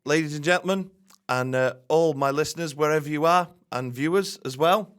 ladies and gentlemen, and all my listeners, wherever you are, and viewers as well.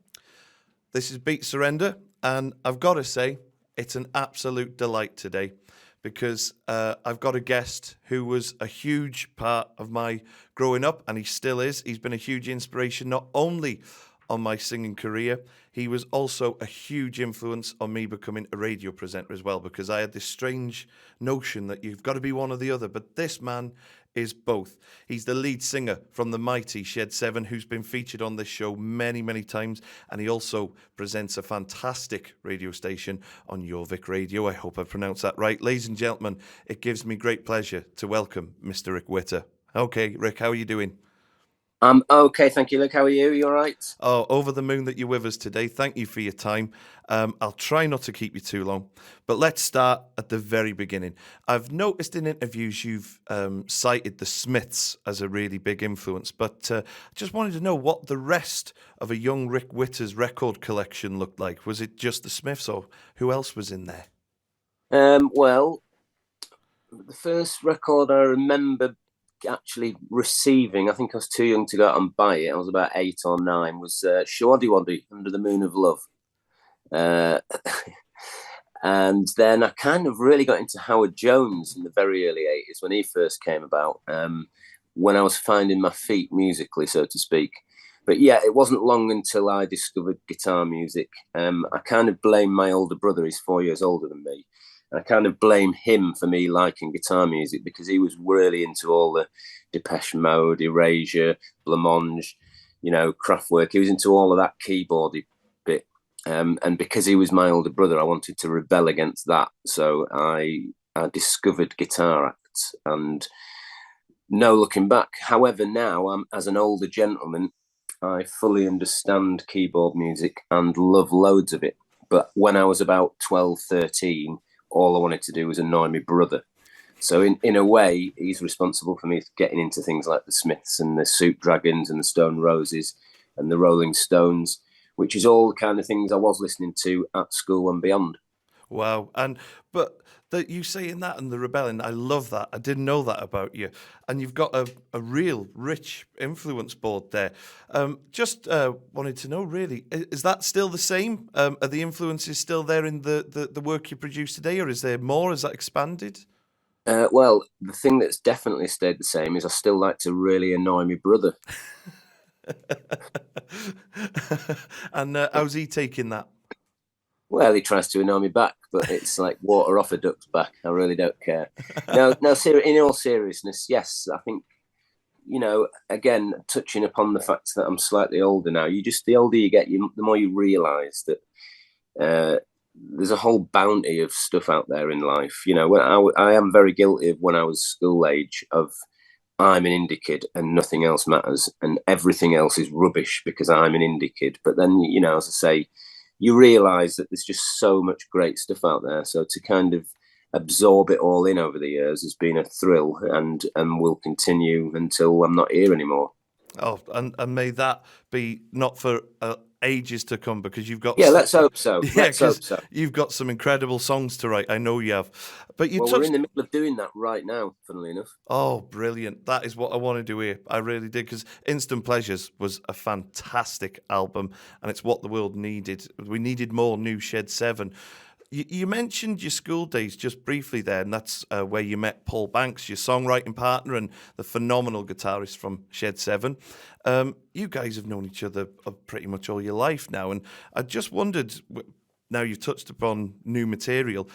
This is Beat Surrender, and I've got to say, it's an absolute delight today because I've got a guest who was a huge part of my growing up, and he still is. He's been a huge inspiration, not only on my singing career, he was also a huge influence on me becoming a radio presenter as well, because I had this strange notion that you've got to be one or the other, but this man is both. He's the lead singer from the mighty Shedseven, who's been featured on this show many, many times, and he also presents a fantastic radio station on Your Vic Radio. I hope I pronounced that right. Ladies and gentlemen, it gives me great pleasure to welcome Mr. Rick Witter. Okay, Rick, how are you doing? I'm okay, thank you, Luke. How are you? You all right? Oh, over the moon that you're with us today. Thank you for your time. I'll try not to keep you too long, but let's start at the very beginning. I've noticed in interviews you've cited the Smiths as a really big influence, but I just wanted to know what the rest of a young Rick Witter's record collection looked like. Was it just the Smiths, or who else was in there? Well, the first record I remember actually receiving, I think I was too young to go out and buy it, I was about 8 or 9, was Shawaddy Waddy, Under the Moon of Love. And then I kind of really got into Howard Jones in the very early 80s when he first came about, when I was finding my feet musically, so to speak. But yeah, it wasn't long until I discovered guitar music. I kind of blame my older brother, he's 4 years older than me. I kind of blame him for me liking guitar music because he was really into all the Depeche Mode, Erasure, Blancmange, Kraftwerk. He was into all of that keyboardy bit. And because he was my older brother, I wanted to rebel against that. So I discovered guitar acts and no looking back. However, now, as an older gentleman, I fully understand keyboard music and love loads of it. But when I was about 12, 13, all I wanted to do was annoy my brother. So in a way, he's responsible for me getting into things like the Smiths and the Soup Dragons and the Stone Roses and the Rolling Stones, which is all the kind of things I was listening to at school and beyond. Wow. But you saying that and the rebelling, I love that. I didn't know that about you. And you've got a real rich influence board there. Just wanted to know, really, is that still the same? Are the influences still there in the work you produce today, or is there more? Has that expanded? Well, the thing that's definitely stayed the same is I still like to really annoy my brother. And how's he taking that? Well, he tries to annoy me back, but it's like water off a duck's back. I really don't care. No, in all seriousness, yes, I think, again, touching upon the fact that I'm slightly older now, the older you get, the more you realise that there's a whole bounty of stuff out there in life. When I am very guilty of when I was school age of I'm an indie kid and nothing else matters and everything else is rubbish because I'm an indie kid. But then, as I say, you realise that there's just so much great stuff out there. So to kind of absorb it all in over the years has been a thrill and will continue until I'm not here anymore. Oh, and may that be not for ages to come, because you've got... Yeah, let's hope so. Let's hope so. You've got some incredible songs to write. I know you have. But we're in the middle of doing that right now, funnily enough. Oh, brilliant. That is what I want to do here. I really did, because Instant Pleasures was a fantastic album, and it's what the world needed. We needed more new Shedseven. You mentioned your school days just briefly there, and that's where you met Paul Banks, your songwriting partner and the phenomenal guitarist from Shedseven. You guys have known each other pretty much all your life now, and I just wondered, now you've touched upon new material,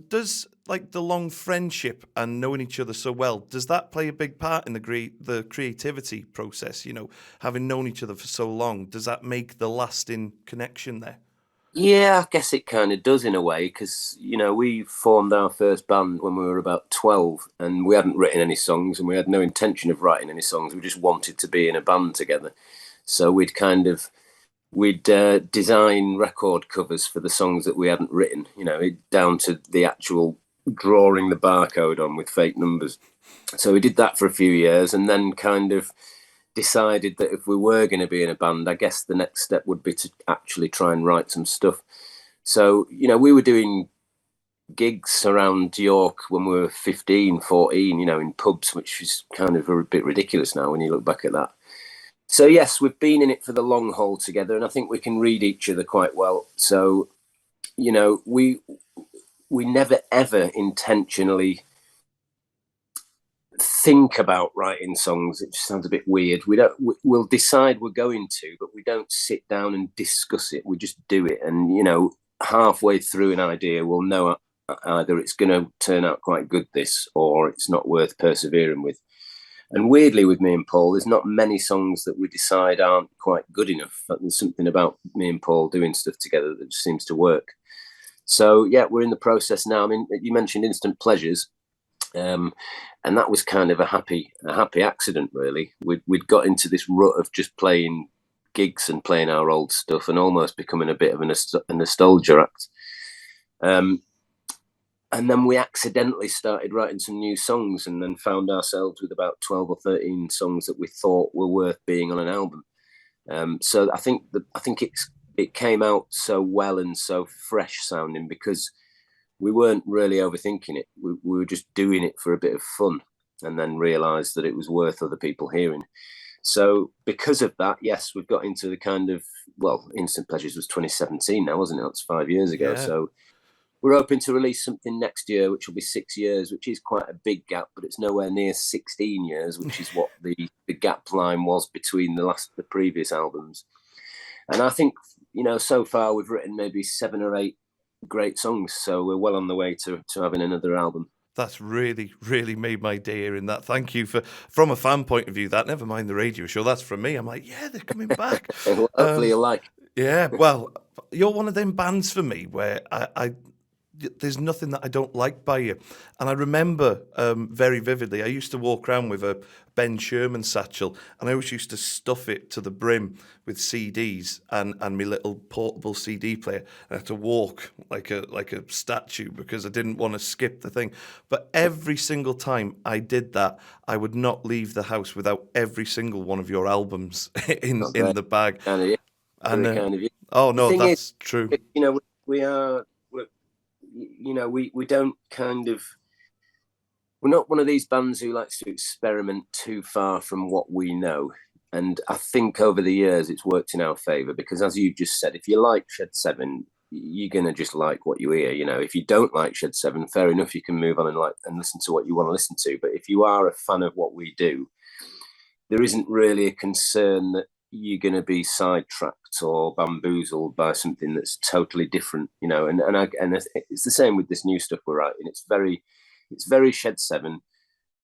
does the long friendship and knowing each other so well, does that play a big part in the creativity process? Having known each other for so long, does that make the lasting connection there? Yeah, I guess it kind of does in a way, because, we formed our first band when we were about 12 and we hadn't written any songs and we had no intention of writing any songs. We just wanted to be in a band together. So we'd design record covers for the songs that we hadn't written, down to the actual drawing the barcode on with fake numbers. So we did that for a few years and then kind of decided that if we were going to be in a band, I guess the next step would be to actually try and write some stuff. So, we were doing gigs around York when we were 15, 14, in pubs, which is kind of a bit ridiculous now when you look back at that. So yes, we've been in it for the long haul together, and I think we can read each other quite well. So, we never ever intentionally think about writing songs. It just sounds a bit weird. We'll decide we're going to, but we don't sit down and discuss it. We just do it. And, halfway through an idea, we'll know either it's going to turn out quite good, or it's not worth persevering with. And weirdly, with me and Paul, there's not many songs that we decide aren't quite good enough. But there's something about me and Paul doing stuff together that just seems to work. So, yeah, we're in the process now. I mean, you mentioned Instant Pleasures. And that was kind of a happy accident, really. We'd got into this rut of just playing gigs and playing our old stuff and almost becoming a bit of a nostalgia act. And then we accidentally started writing some new songs, and then found ourselves with about 12 or 13 songs that we thought were worth being on an album. So I think it came out so well and so fresh sounding because we weren't really overthinking it. We were just doing it for a bit of fun, and then realised that it was worth other people hearing. So because of that, yes, we've got into the kind of, Instant Pleasures was 2017 now, wasn't it? That's 5 years ago. Yeah. So we're hoping to release something next year, which will be 6 years, which is quite a big gap, but it's nowhere near 16 years, which is what the gap line was between the previous albums. And I think, so far we've written maybe 7 or 8 great songs, so we're well on the way to having another album. That's really, really made my day hearing that. Thank you from a fan point of view, that, never mind the radio show, that's from me. I'm like, yeah, they're coming back. Well, hopefully you'll like. Yeah, well, you're one of them bands for me where I there's nothing that I don't like by you. And I remember very vividly, I used to walk around with a Ben Sherman satchel, and I always used to stuff it to the brim with CDs and my little portable CD player. I had to walk like a statue because I didn't want to skip the thing. But every single time I did that, I would not leave the house without every single one of your albums in the bag. Kind of you. Kind of you. Oh no, that's true. We are. We don't we're not one of these bands who likes to experiment too far from what we know. And I think over the years it's worked in our favour because, as you just said, if you like Shedseven, you're going to just like what you hear. If you don't like Shedseven, fair enough, you can move on and listen to what you want to listen to. But if you are a fan of what we do, there isn't really a concern that you're going to be sidetracked or bamboozled by something that's totally different, and it's the same with this new stuff we're writing. It's very Shedseven,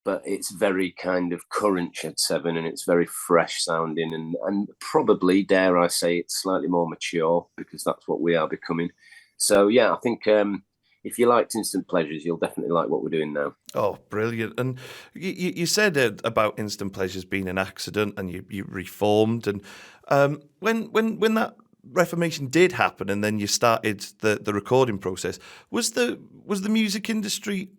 but it's very kind of current Shedseven, and it's very fresh sounding, and probably, dare I say, it's slightly more mature because that's what we are becoming. So yeah, I think if you liked Instant Pleasures, you'll definitely like what we're doing now. Oh, brilliant. And you said about Instant Pleasures being an accident, and you reformed. And when that reformation did happen, and then you started the recording process, was the music industry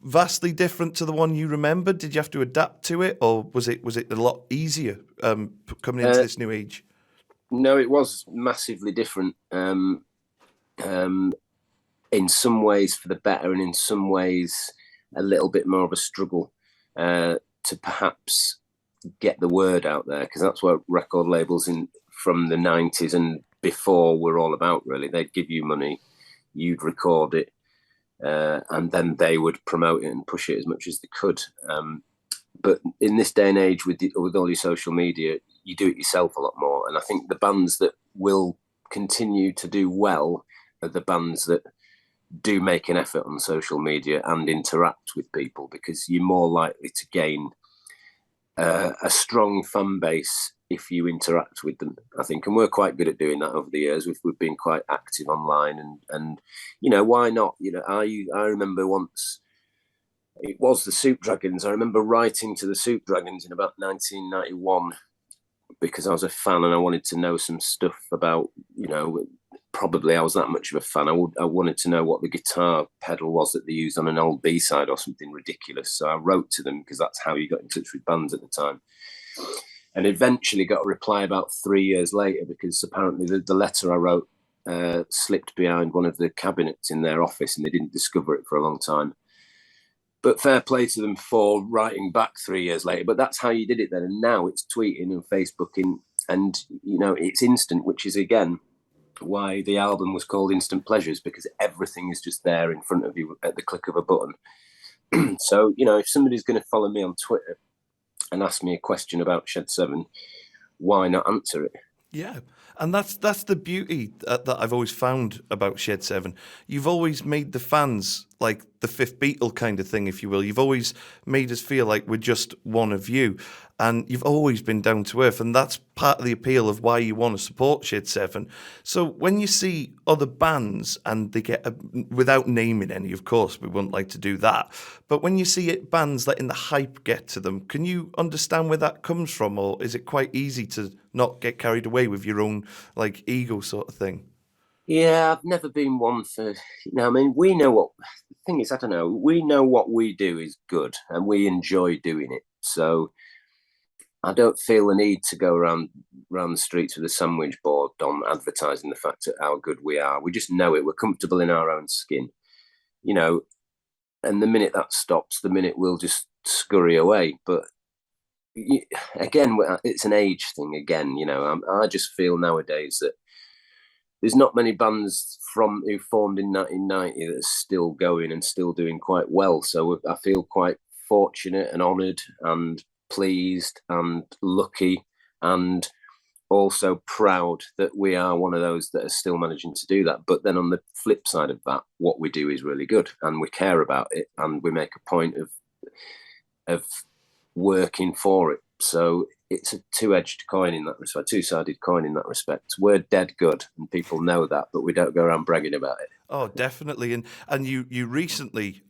vastly different to the one you remembered? Did you have to adapt to it, or was it a lot easier coming into this new age? No, it was massively different. In some ways for the better, and in some ways a little bit more of a struggle to perhaps get the word out there, because that's what record labels from the 90s and before were all about, really. They'd give you money, you'd record it, and then they would promote it and push it as much as they could. But in this day and age, with all your social media, you do it yourself a lot more. And I think the bands that will continue to do well are the bands that do make an effort on social media and interact with people, because you're more likely to gain a strong fan base if you interact with them, I think. And we're quite good at doing that over the years. We've been quite active online, and why not? I remember once, it was the Soup Dragons. I remember writing to the Soup Dragons in about 1991 because I was a fan and I wanted to know some stuff about, probably I was that much of a fan. I wanted to know what the guitar pedal was that they used on an old B-side or something ridiculous. So I wrote to them, because that's how you got in touch with bands at the time. And eventually got a reply about 3 years later, because apparently the letter I wrote slipped behind one of the cabinets in their office, and they didn't discover it for a long time. But fair play to them for writing back 3 years later. But that's how you did it then. And now it's tweeting and Facebooking, and it's instant, which is again why the album was called Instant Pleasures, because everything is just there in front of you at the click of a button. So, if somebody's going to follow me on Twitter and ask me a question about Shedseven, why not answer it? Yeah, and that's the beauty that I've always found about Shedseven. You've always made the fans like the fifth Beatle kind of thing, if you will. You've always made us feel like we're just one of you, and you've always been down to earth, and that's part of the appeal of why you want to support Shedseven. So when you see other bands and they get, without naming any, of course, we wouldn't like to do that, but when you see it, bands letting the hype get to them, can you understand where that comes from, or is it quite easy to not get carried away with your own like ego sort of thing? Yeah, I've never been one for, we know what, the thing is, I don't know, we know what we do is good and we enjoy doing it. So I don't feel the need to go around the streets with a sandwich board on advertising the fact of how good we are. We just know it. We're comfortable in our own skin, and the minute that stops, the minute we'll just scurry away. But again, it's an age thing again, I just feel nowadays that there's not many bands who formed in 1990 that are still going and still doing quite well. So I feel quite fortunate and honoured and pleased and lucky and also proud that we are one of those that are still managing to do that. But then on the flip side of that, what we do is really good and we care about it and we make a point of working for it. So it's a two-edged coin in that respect, two-sided coin in that respect. We're dead good, and people know that, but we don't go around bragging about it. Oh, definitely. And you recently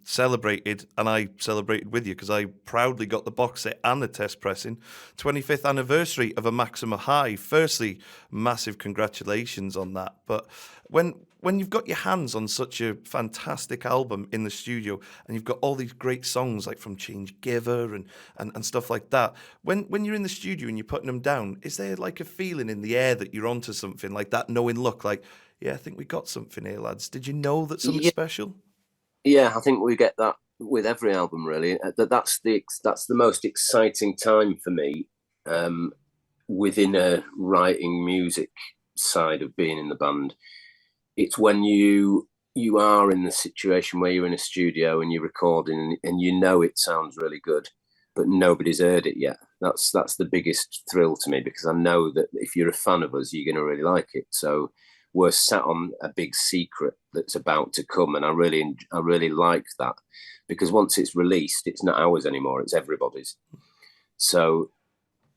celebrated, and I celebrated with you because I proudly got the box set and the test pressing, 25th anniversary of A Maxima High. Firstly, massive congratulations on that. But when you've got your hands on such a fantastic album in the studio and you've got all these great songs like from Change Giver and stuff like that, when you're in the studio and you're putting them down, is there like a feeling in the air that you're onto something, like that knowing look like, yeah, I think we got something here, lads? Did you know that something special? Yeah, I think we get that with every album, really. That's the most exciting time for me within a writing music side of being in the band. It's when you are in the situation where you're in a studio and you're recording and it sounds really good, but nobody's heard it yet. That's the biggest thrill to me, because I know that if you're a fan of us, you're going to really like it. So we're sat on a big secret that's about to come, and I really like that, because once it's released, it's not ours anymore, it's everybody's. So,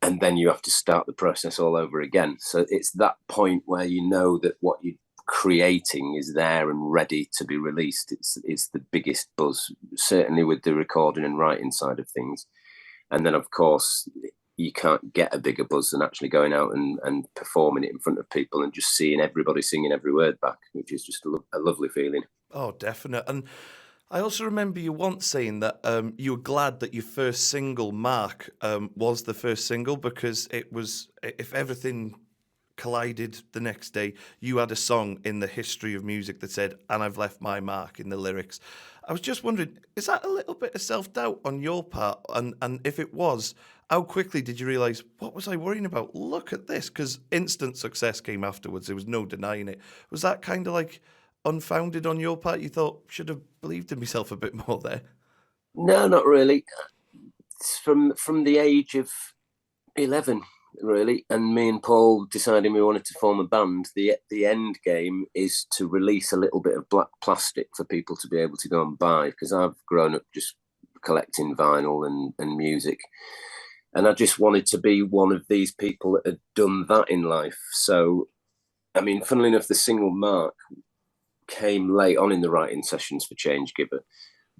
and then you have to start the process all over again. So it's that point where you know that what you're creating is there and ready to be released. It's the biggest buzz, certainly with the recording and writing side of things. And then, of course, you can't get a bigger buzz than actually going out and performing it in front of people and just seeing everybody singing every word back, which is just a lovely feeling. Oh, definite. And I also remember you once saying that you were glad that your first single, Mark, was the first single, because it was, if everything collided the next day, you had a song in the history of music that said, and I've left my mark in the lyrics. I was just wondering, is that a little bit of self-doubt on your part? And if it was, how quickly did you realise, what was I worrying about? Look at this, because instant success came afterwards. There was no denying it. Was that kind of like unfounded on your part? You thought, should have believed in myself a bit more there? No, not really. It's from the age of 11, really, and me and Paul deciding we wanted to form a band. The end game is to release a little bit of black plastic for people to be able to go and buy, because I've grown up just collecting vinyl and music, and I just wanted to be one of these people that had done that in life. So, I mean, funnily enough, the single Mark came late on in the writing sessions for Change Giver,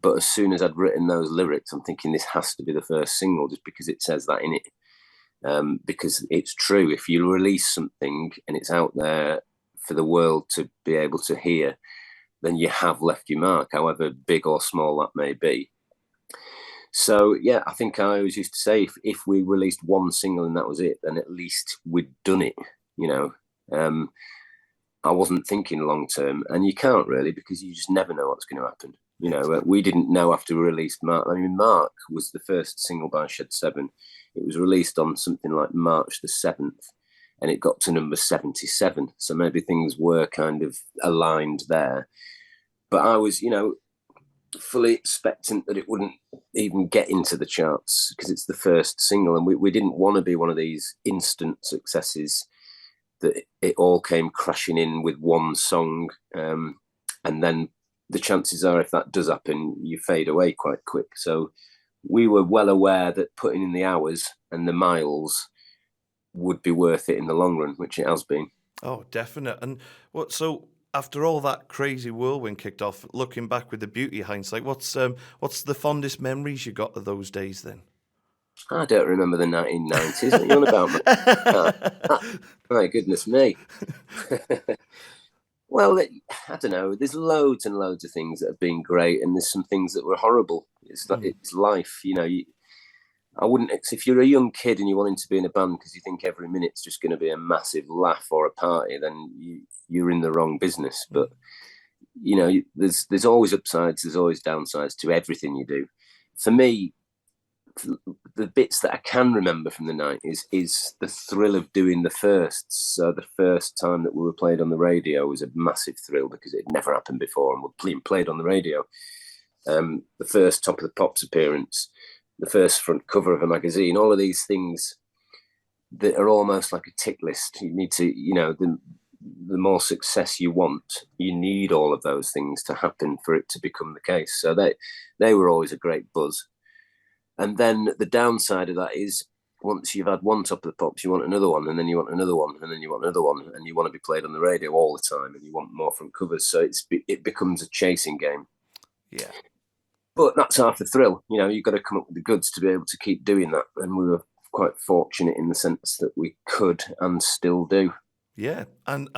but as soon as I'd written those lyrics, I'm thinking this has to be the first single, just because it says that in it. Because it's true, if you release something and it's out there for the world to be able to hear, then you have left your mark, however big or small that may be. So yeah, I think I always used to say, if we released one single and that was it, then at least we'd done it, I wasn't thinking long term, and you can't really, because you just never know what's going to happen. You know, we didn't know after we released Mark. I mean, Mark was the first single by Shedseven. It was released on something like March the 7th, and it got to number 77. So maybe things were kind of aligned there. But I was, you know, fully expectant that it wouldn't even get into the charts because it's the first single, and we didn't want to be one of these instant successes that it all came crashing in with one song, and then the chances are, if that does happen, you fade away quite quick. So we were well aware that putting in the hours and the miles would be worth it in the long run, which it has been. Oh, definite. And what? So after all that crazy whirlwind kicked off, looking back with the beauty of hindsight, what's the fondest memories you got of those days then? I don't remember the 1990s. What are you on about? My goodness me. Well, I don't know. There's loads and loads of things that have been great, and there's some things that were horrible. It's life, you know. I wouldn't. If you're a young kid and you're wanting to be in a band because you think every minute's just going to be a massive laugh or a party, then you're in the wrong business. But you know, there's always upsides, there's always downsides to everything you do. For me, the bits that I can remember from the 90s is the thrill of doing the firsts. So the first time that we were played on the radio was a massive thrill because it had never happened before, and we're played on the radio. The first Top of the Pops appearance, the first front cover of a magazine, all of these things that are almost like a tick list. You need to, you know, the more success you want, you need all of those things to happen for it to become the case. So they were always a great buzz. And then the downside of that is once you've had one Top of the Pops, you want another one, and then you want another one, and then you want another one, and you want to be played on the radio all the time, and you want more front covers. So it becomes a chasing game. Yeah. But that's half the thrill. You know, you've got to come up with the goods to be able to keep doing that. And we were quite fortunate in the sense that we could and still do. Yeah, and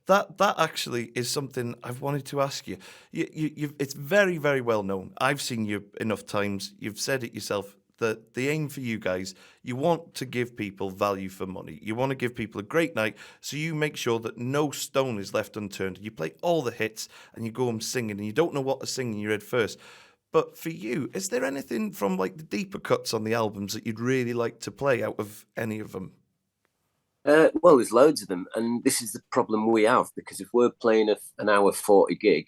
that actually is something I've wanted to ask you. It's very, very well known. I've seen you enough times. You've said it yourself that the aim for you guys, you want to give people value for money. You want to give people a great night, so you make sure that no stone is left unturned. You play all the hits and you go home singing, and you don't know what to sing in your head first. But for you, is there anything from like the deeper cuts on the albums that you'd really like to play out of any of them? Well, there's loads of them, and this is the problem we have, because if we're playing an hour 40 gig,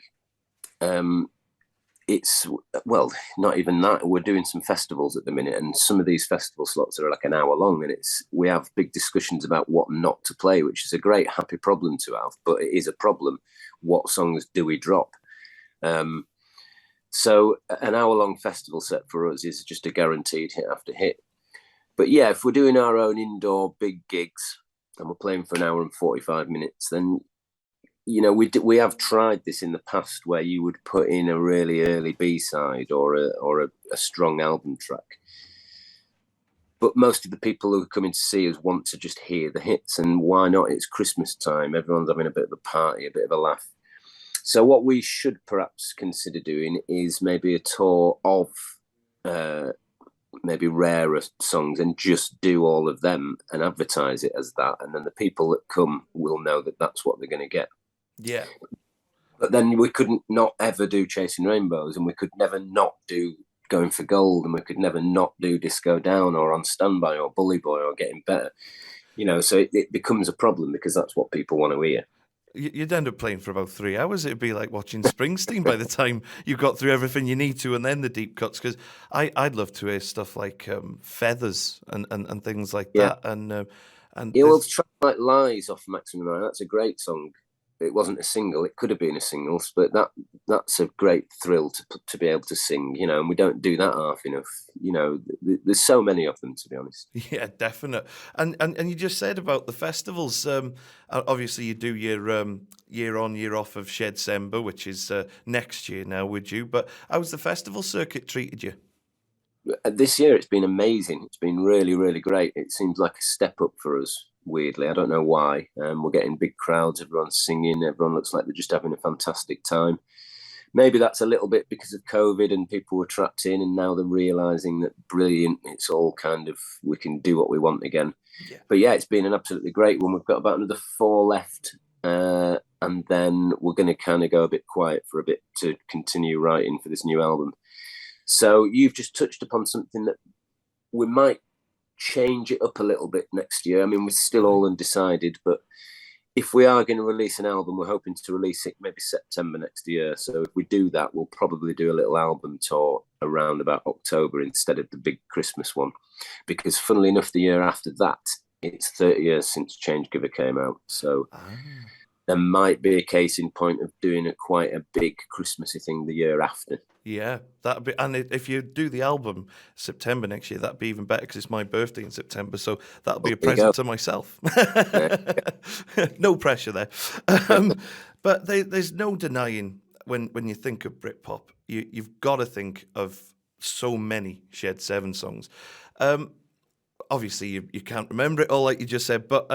it's, well, not even that. We're doing some festivals at the minute, and some of these festival slots are like an hour long, and we have big discussions about what not to play, which is a great happy problem to have, but it is a problem. What songs do we drop? So an hour long festival set for us is just a guaranteed hit after hit. But yeah, if we're doing our own indoor big gigs and we're playing for an hour and 45 minutes, then, you know, we have tried this in the past where you would put in a really early B-side or a strong album track. But most of the people who are coming to see us want to just hear the hits, and why not? It's Christmas time. Everyone's having a bit of a party, a bit of a laugh. So what we should perhaps consider doing is maybe a tour of maybe rarer songs and just do all of them and advertise it as that, and then the people that come will know that that's what they're going to get. Yeah. But then we couldn't not ever do Chasing Rainbows, and we could never not do Going for Gold, and we could never not do Disco Down or On Standby or Bully Boy or Getting Better, you know. So it becomes a problem because that's what people want to hear. You'd end up playing for about 3 hours. It'd be like watching Springsteen by the time you got through everything you need to, and then the deep cuts. Because I'd love to hear stuff like Feathers and things like that. And yeah, well, track like Lies off Maximum Nine, that's a great song. It wasn't a single. It could have been a single, but that's a great thrill to be able to sing, you know, and we don't do that half enough. You know, there's so many of them, to be honest. Yeah, definite. And you just said about the festivals. Obviously, you do your year on, year off of Shedseven, which is next year now, would you? But how's the festival circuit treated you? This year, it's been amazing. It's been really, really great. It seems like a step up for us. Weirdly, I don't know why. We're getting big crowds, everyone's singing, everyone looks like they're just having a fantastic time. Maybe that's a little bit because of COVID and people were trapped in, and now they're realising that brilliant, it's all kind of, we can do what we want again. Yeah. But yeah, it's been an absolutely great one. We've got about another 4 left and then we're going to kind of go a bit quiet for a bit to continue writing for this new album. So you've just touched upon something that we might change it up a little bit next year. I mean, we're still all undecided, but if we are going to release an album, we're hoping to release it maybe September next year. So if we do that, we'll probably do a little album tour around about October instead of the big Christmas one. Because funnily enough, the year after that, it's 30 years since Change Giver came out. So there might be a case in point of doing quite a big Christmassy thing the year after. Yeah, that'd be, and if you do the album September next year, that'd be even better because it's my birthday in September, so that'll be a present to myself. No pressure there. But there's no denying when you think of Britpop, you've got to think of so many Shedseven songs. Obviously, you can't remember it all like you just said, but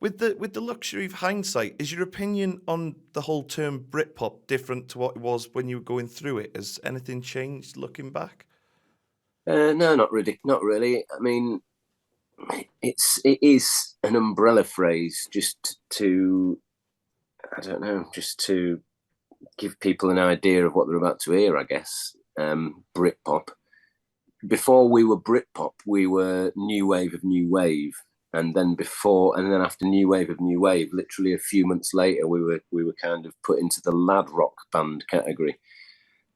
with the luxury of hindsight, is your opinion on the whole term Britpop different to what it was when you were going through it? Has anything changed looking back? No, not really. Not really. I mean, it is an umbrella phrase just to, I don't know, just to give people an idea of what they're about to hear, I guess. Britpop. Before we were Britpop, we were new wave of new wave, and then after new wave of new wave, literally a few months later, we were kind of put into the lad rock band category,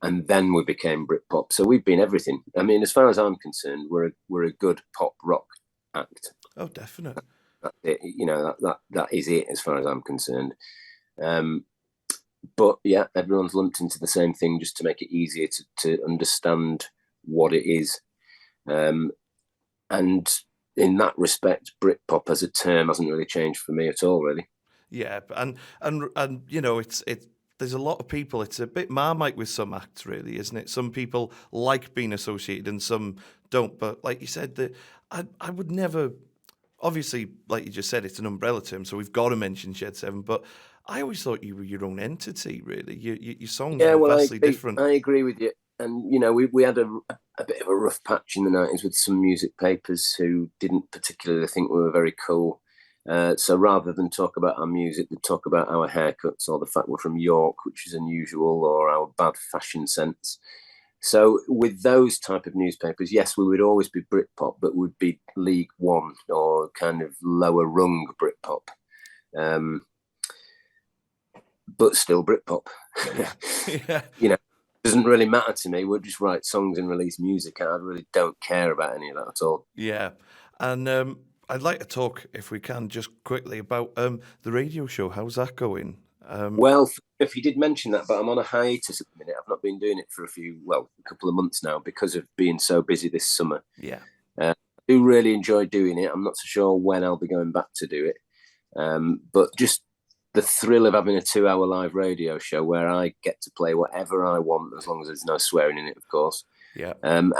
and then we became Britpop. So we've been everything. I mean, as far as I'm concerned, we're a good pop rock act. Oh, definitely. That's it. You know, that is it as far as I'm concerned. But yeah, everyone's lumped into the same thing just to make it easier to understand what it is. And in that respect, Britpop as a term hasn't really changed for me at all, really. Yeah, and you know, it's there's a lot of people. It's a bit Marmite with some acts, really, isn't it? Some people like being associated, and some don't. But like you said, I would never. Obviously, like you just said, it's an umbrella term, so we've got to mention Shedseven. But I always thought you were your own entity, really. Your songs were vastly different. I agree with you. And, you know, we had a bit of a rough patch in the 90s with some music papers who didn't particularly think we were very cool. So rather than talk about our music, they'd talk about our haircuts or the fact we're from York, which is unusual, or our bad fashion sense. So with those type of newspapers, yes, we would always be Britpop, but would be League One or kind of lower rung Britpop. But still Britpop. Yeah. You know, it doesn't really matter to me. We'll just write songs and release music. I really don't care about any of that at all. Yeah. And I'd like to talk, if we can, just quickly about the radio show. How's that going? Well, if you did mention that, but I'm on a hiatus at the minute. I've not been doing it for a couple of months now because of being so busy this summer. Yeah. I do really enjoy doing it. I'm not so sure when I'll be going back to do it. But just the thrill of having a 2-hour live radio show where I get to play whatever I want, as long as there's no swearing in it, of course. Yeah. And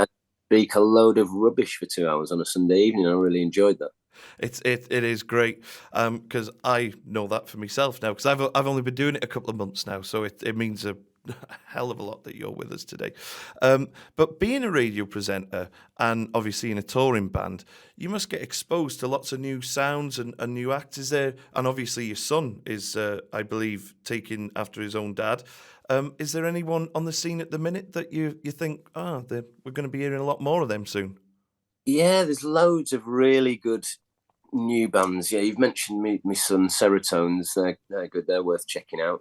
speak a load of rubbish for 2 hours on a Sunday evening. I really enjoyed that. It is great because I know that for myself now because I've only been doing it a couple of months now, so it means a hell of a lot that you're with us today. But being a radio presenter and obviously in a touring band, you must get exposed to lots of new sounds and new acts. Is there? And obviously your son is, I believe, taking after his own dad. Is there anyone on the scene at the minute that you think, we're going to be hearing a lot more of them soon? Yeah, there's loads of really good new bands. Yeah, you've mentioned my son Serotones. They're good. They're worth checking out.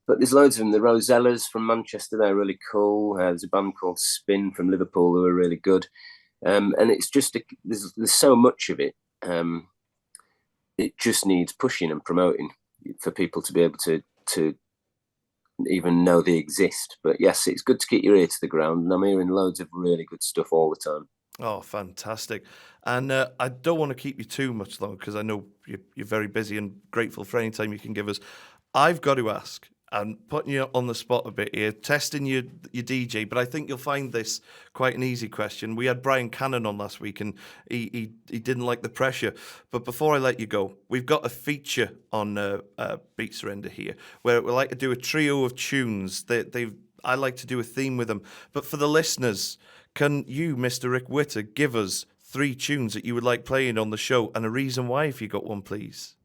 But there's loads of them. The Rosellas from Manchester, they're really cool. There's a band called Spin from Liverpool who are really good. And it's just there's so much of it. It just needs pushing and promoting for people to be able to even know they exist. But yes, it's good to keep your ear to the ground. And I'm hearing loads of really good stuff all the time. Oh, fantastic. And I don't want to keep you too much longer because I know you're very busy and grateful for any time you can give us. I've got to ask, and putting you on the spot a bit here, testing your DJ, but I think you'll find this quite an easy question. We had Brian Cannon on last week, and he didn't like the pressure. But before I let you go, we've got a feature on Beat Surrender here, where we like to do a trio of tunes. I like to do a theme with them. But for the listeners, can you, Mr. Rick Witter, give us 3 tunes that you would like playing on the show, and a reason why, if you got one, please?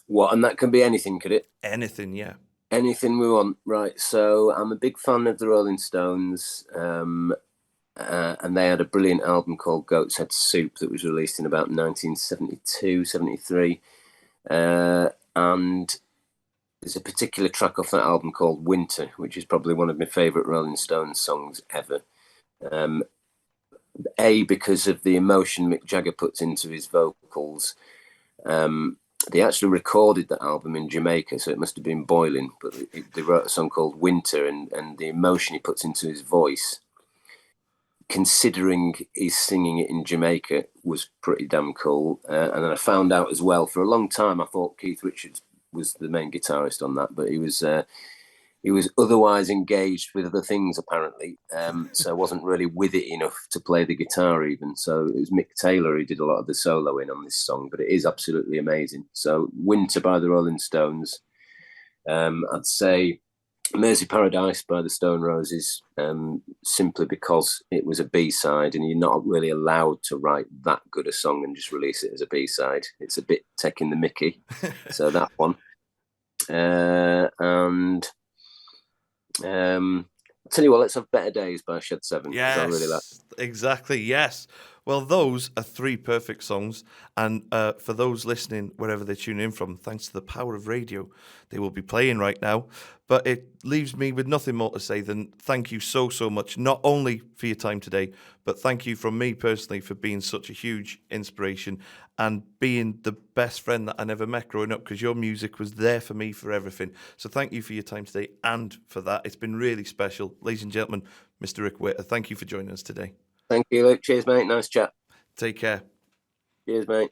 What, and that can be anything, could it? Anything, yeah. Anything we want, right? So I'm a big fan of the Rolling Stones, and they had a brilliant album called Goat's Head Soup that was released in about 1972, 73. And there's a particular track off that album called Winter, which is probably one of my favourite Rolling Stones songs ever. Because of the emotion Mick Jagger puts into his vocals. They actually recorded that album in Jamaica, so it must have been boiling. But they wrote a song called Winter, and the emotion he puts into his voice, considering he's singing it in Jamaica, was pretty damn cool. And then I found out as well, for a long time, I thought Keith Richards was the main guitarist on that, but he was otherwise engaged with other things, apparently. So I wasn't really with it enough to play the guitar even. So it was Mick Taylor who did a lot of the soloing on this song, but it is absolutely amazing. So Winter by the Rolling Stones. I'd say Mersey Paradise by the Stone Roses, simply because it was a B-side and you're not really allowed to write that good a song and just release it as a B-side. It's a bit taking the mickey. So that one. I'll tell you what, let's have Better Days by Shedseven. Yes, I really like. Exactly, yes. Well, those are three perfect songs. And for those listening, wherever they tune in from, thanks to the power of radio, they will be playing right now. But it leaves me with nothing more to say than thank you so, so much, not only for your time today, but thank you from me personally for being such a huge inspiration and being the best friend that I never met growing up, because your music was there for me for everything. So thank you for your time today and for that. It's been really special. Ladies and gentlemen, Mr. Rick Witter, thank you for joining us today. Thank you, Luke. Cheers, mate. Nice chat. Take care. Cheers, mate.